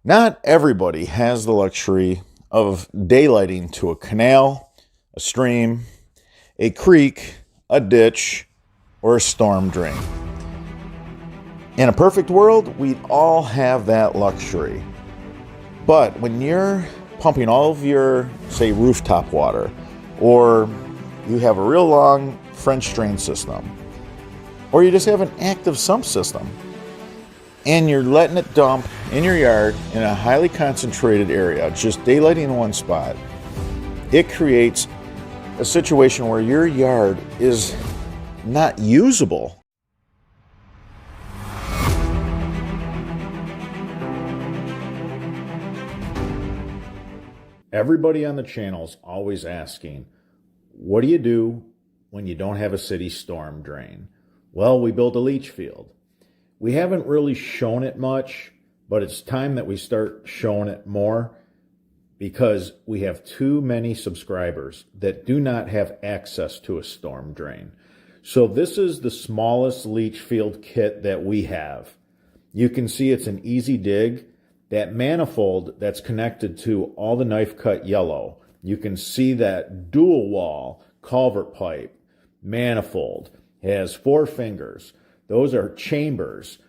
Not everybody has the luxury of daylighting to a canal, a stream, a creek, a ditch, or a storm drain. In a perfect world, we'd all have that luxury. But when you're pumping all of your, say, rooftop water, or you have a real long French drain system, or you just have an active sump system, and you're letting it dump in your yard in a highly concentrated area, just daylighting in one spot, it creates a situation where your yard is not usable. Everybody on the channel is always asking, what do you do when you don't have a city storm drain? Well, we built a leach field. We haven't really shown it much, but it's time that we start showing it more because we have too many subscribers that do not have access to a storm drain. So this is the smallest leach field kit that we have. You can see it's an easy dig. That manifold that's connected to all the knife cut yellow, you can see that dual wall culvert pipe manifold has 4 fingers. Those are chambers.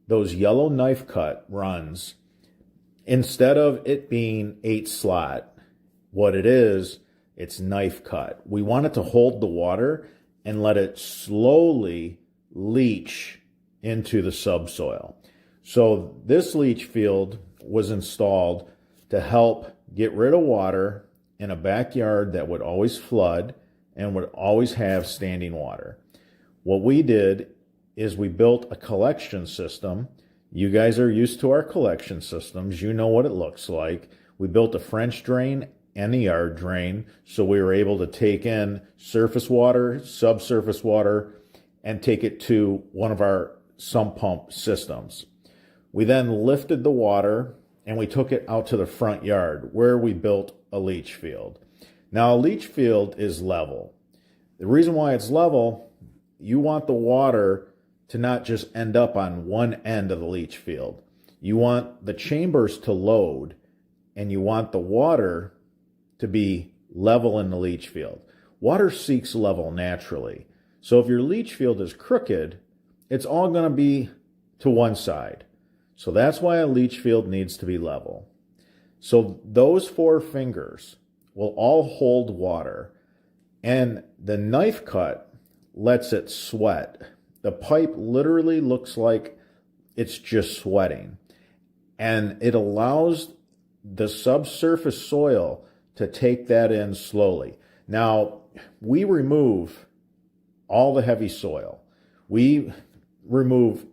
Those yellow knife cut runs, instead of it being 8 slot, what it is, it's knife cut. We want it to hold the water and let it slowly leach into the subsoil. So this leach field was installed to help get rid of water in a backyard that would always flood and would always have standing water. What we did is we built a collection system. You guys are used to our collection systems. You know what it looks like. We built a French drain and a yard drain, so we were able to take in surface water, subsurface water, and take it to one of our sump pump systems. We then lifted the water and we took it out to the front yard where we built a leach field. Now, a leach field is level. The reason why it's level, you want the water to not just end up on one end of the leach field. You want the chambers to load, and you want the water to be level in the leach field. Water seeks level naturally. So if your leach field is crooked, it's all going to be to one side. So that's why a leach field needs to be level. So those 4 fingers will all hold water, and the knife cut lets it sweat. The pipe literally looks like it's just sweating, and it allows the subsurface soil to take that in slowly. Now, we remove all the heavy soil. We remove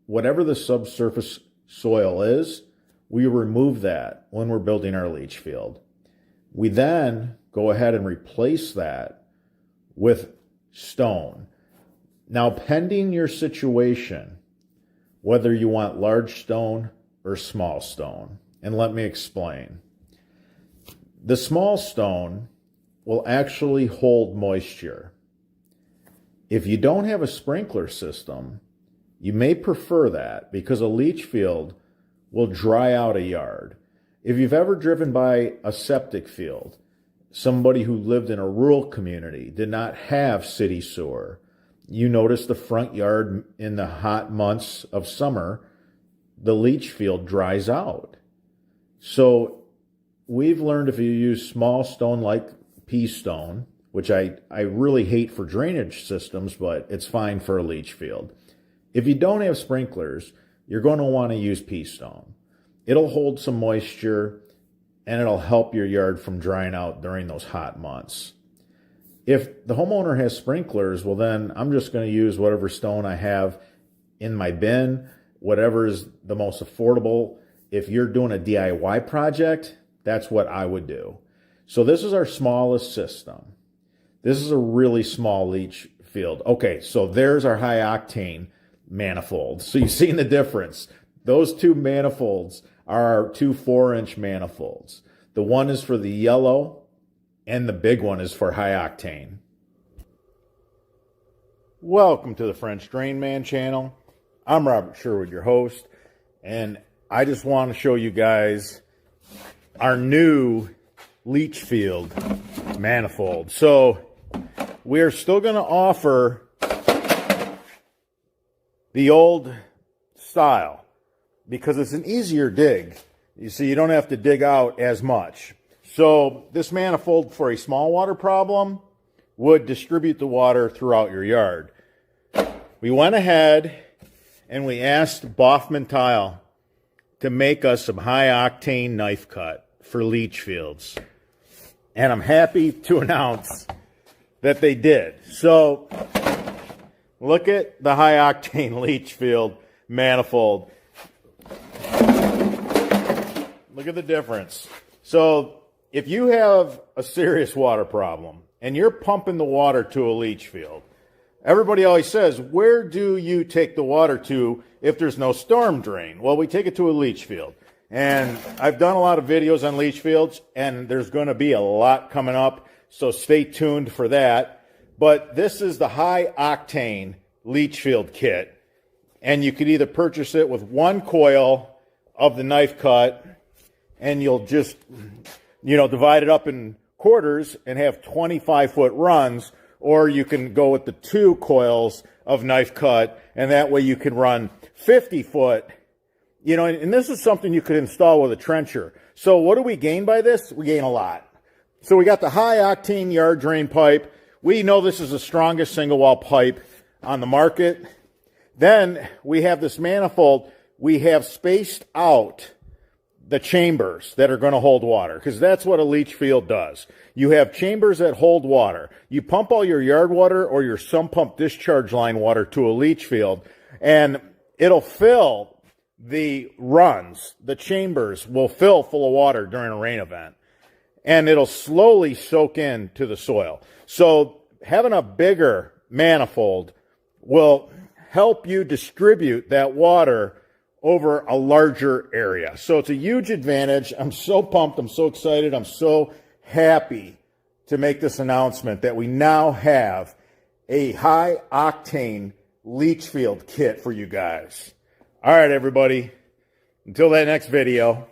whatever the subsurface soil is, we remove that when we're building our leach field. We then go ahead and replace that with stone. Now, pending your situation, whether you want large stone or small stone, and let me explain. The small stone will actually hold moisture. If you don't have a sprinkler system, you may prefer that because a leach field will dry out a yard. If you've ever driven by a septic field, somebody who lived in a rural community did not have city sewer, you notice the front yard in the hot months of summer, the leach field dries out. So we've learned if you use small stone like pea stone, which I really hate for drainage systems, but it's fine for a leach field. If you don't have sprinklers, you're going to want to use pea stone. It'll hold some moisture and it'll help your yard from drying out during those hot months. If the homeowner has sprinklers, well then I'm just going to use whatever stone I have in my bin, whatever is the most affordable. If you're doing a DIY project, that's what I would do. So this is our smallest system. This is a really small leach field. Okay, so there's our high octane manifolds. So you've seen the difference. Those 2 manifolds are our 2 4-inch manifolds. The one is for the yellow and the big one is for high octane. Welcome to the French Drain Man channel. I'm Robert Sherwood, your host, and I just want to show you guys our new Leach Field manifold. So we're still going to offer the old style because it's an easier dig. You see, you don't have to dig out as much. So this manifold for a small water problem would distribute the water throughout your yard. We went ahead and we asked Baughman Tile to make us some high octane knife cut for leach fields. And I'm happy to announce that they did. So look at the high octane leach field manifold. Look at the difference. So if you have a serious water problem and you're pumping the water to a leach field, everybody always says, where do you take the water to if there's no storm drain? Well, we take it to a leach field. And I've done a lot of videos on leach fields, and there's going to be a lot coming up, so stay tuned for that. But this is the High Octane Leach Field Kit, and you could either purchase it with one coil of the knife cut, and you'll just, divide it up in quarters and have 25-foot runs, or you can go with the 2 coils of knife cut, and that way you can run 50-foot. And this is something you could install with a trencher. So what do we gain by this? We gain a lot. So we got the high octane yard drain pipe. We know this is the strongest single wall pipe on the market. Then we have this manifold. We have spaced out the chambers that are going to hold water, because that's what a leach field does. You have chambers that hold water. You pump all your yard water or your sump pump discharge line water to a leach field, and it'll fill the runs. The chambers will fill full of water during a rain event, and it'll slowly soak into the soil. So having a bigger manifold will help you distribute that water over a larger area. So it's a huge advantage. I'm so pumped. I'm so excited. I'm so happy to make this announcement that we now have a high octane leach field kit for you guys. All right, everybody. Until that next video.